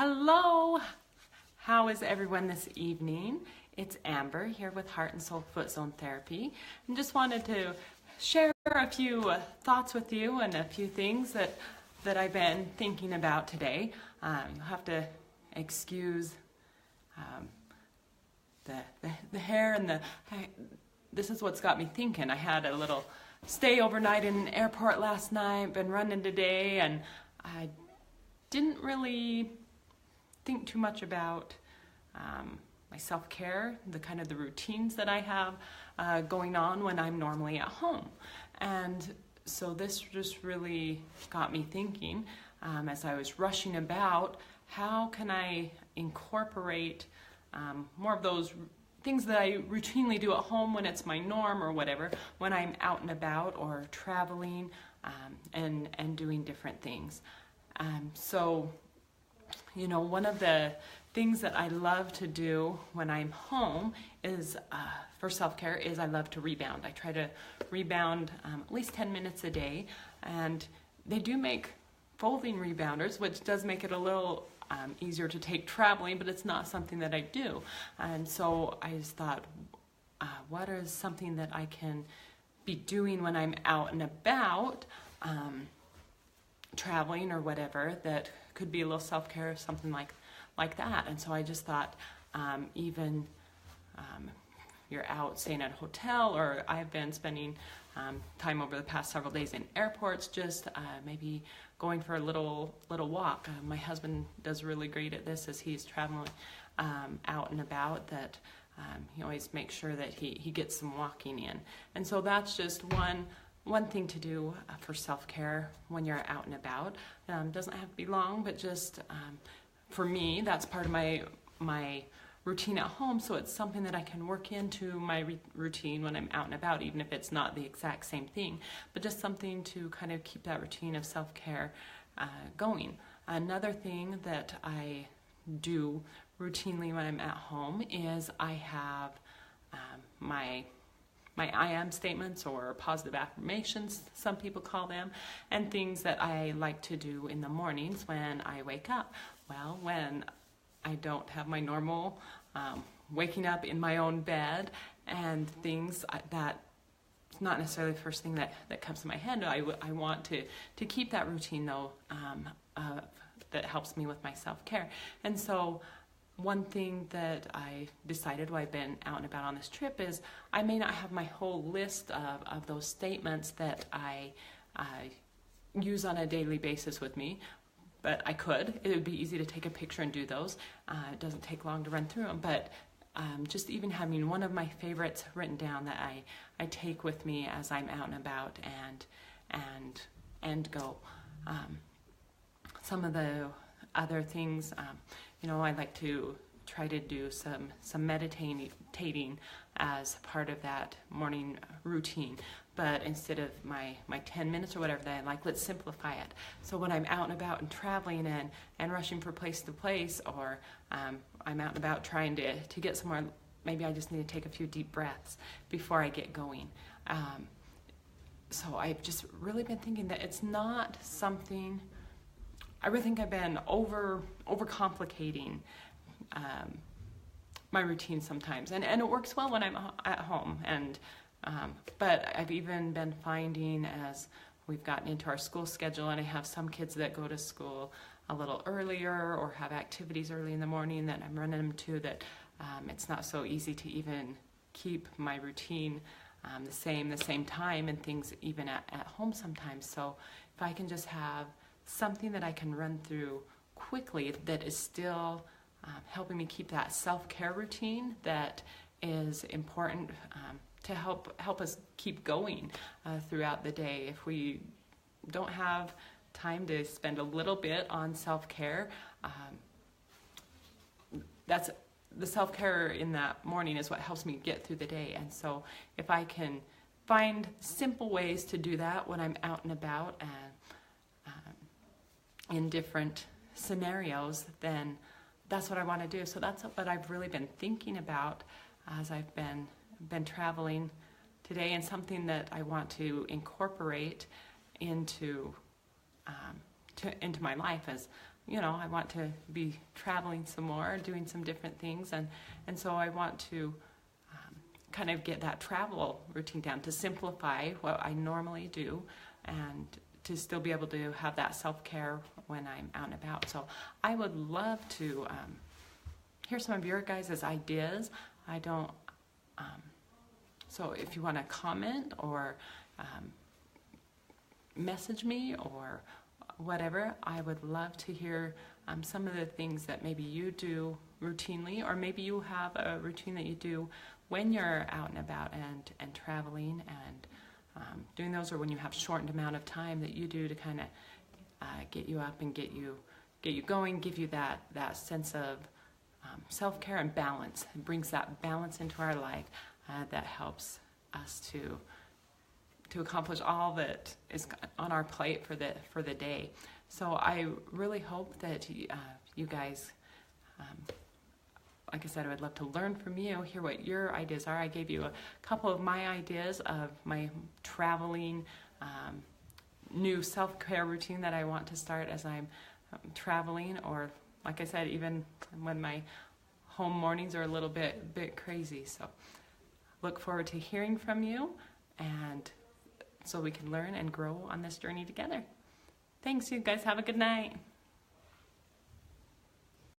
Hello! How is everyone this evening? It's Amber here with Heart and Soul Foot Zone Therapy. And just wanted to share a few thoughts with you and a few things that I've been thinking about today. You'll have to excuse the hair and this is what's got me thinking. I had a little stay overnight in an airport last night, been running today, and I didn't really think too much about my self-care, the routines that I have going on when I'm normally at home. And so this just really got me thinking as I was rushing about, how can I incorporate more of those things that I routinely do at home when it's my norm or whatever, when I'm out and about or traveling and doing different things. So, you know, one of the things that I love to do when I'm home is, for self-care, is I love to rebound. I try to rebound at least 10 minutes a day, and they do make folding rebounders, which does make it a little easier to take traveling, but it's not something that I do. And so I just thought, what is something that I can be doing when I'm out and about, traveling or whatever, that could be a little self-care, something like that. And so I just thought, even you're out staying at a hotel, or I've been spending time over the past several days in airports, just maybe going for a little walk. My husband does really great at this as he's traveling out and about, that he always makes sure that he gets some walking in. And so that's just one thing to do for self-care when you're out and about. Doesn't have to be long, but just for me, that's part of my routine at home, so it's something that I can work into my routine when I'm out and about, even if it's not the exact same thing, but just something to kind of keep that routine of self-care going. Another thing that I do routinely when I'm at home is I have my I am statements, or positive affirmations, some people call them, and things that I like to do in the mornings when I wake up. Well, when I don't have my normal waking up in my own bed and things that it's not necessarily the first thing that comes to my head. I want to keep that routine though, that helps me with my self-care. And so one thing that I decided while I've been out and about on this trip is I may not have my whole list of those statements that I use on a daily basis with me, but I could. It would be easy to take a picture and do those. It doesn't take long to run through them, but just even having one of my favorites written down that I take with me as I'm out and about and go. Some of the other things, you know, I like to try to do some meditating as part of that morning routine. But instead of my 10 minutes or whatever that I like, let's simplify it. So when I'm out and about and traveling and rushing from place to place, or I'm out and about trying to get somewhere, maybe I just need to take a few deep breaths before I get going. So I've just really been thinking that it's not something, I really think I've been overcomplicating my routine sometimes, and it works well when I'm at home. And but I've even been finding, as we've gotten into our school schedule, and I have some kids that go to school a little earlier or have activities early in the morning that I'm running them to, that it's not so easy to even keep my routine the same time, and things even at home sometimes. So if I can just have something that I can run through quickly that is still helping me keep that self-care routine that is important to help us keep going throughout the day. If we don't have time to spend a little bit on self-care, that's the self-care in that morning is what helps me get through the day. And so if I can find simple ways to do that when I'm out and about and in different scenarios, then that's what I want to do. So that's what I've really been thinking about as I've been traveling today, and something that I want to incorporate into into my life as, you know, I want to be traveling some more, doing some different things, and so I want to kind of get that travel routine down to simplify what I normally do and to still be able to have that self-care when I'm out and about. So I would love to hear some of your guys' ideas. So if you want to comment or message me or whatever, I would love to hear some of the things that maybe you do routinely, or maybe you have a routine that you do when you're out and about and traveling and doing those, or when you have shortened amount of time that you do to kind of get you up and get you going, give you that sense of self-care and balance. It brings that balance into our life that helps us to accomplish all that is on our plate for the day. So I really hope that you guys, like I said, I would love to learn from you, hear what your ideas are. I gave you a couple of my ideas of my traveling new self-care routine that I want to start as I'm traveling, or like I said, even when my home mornings are a little bit crazy. So look forward to hearing from you, and so we can learn and grow on this journey together. Thanks, you guys. Have a good night.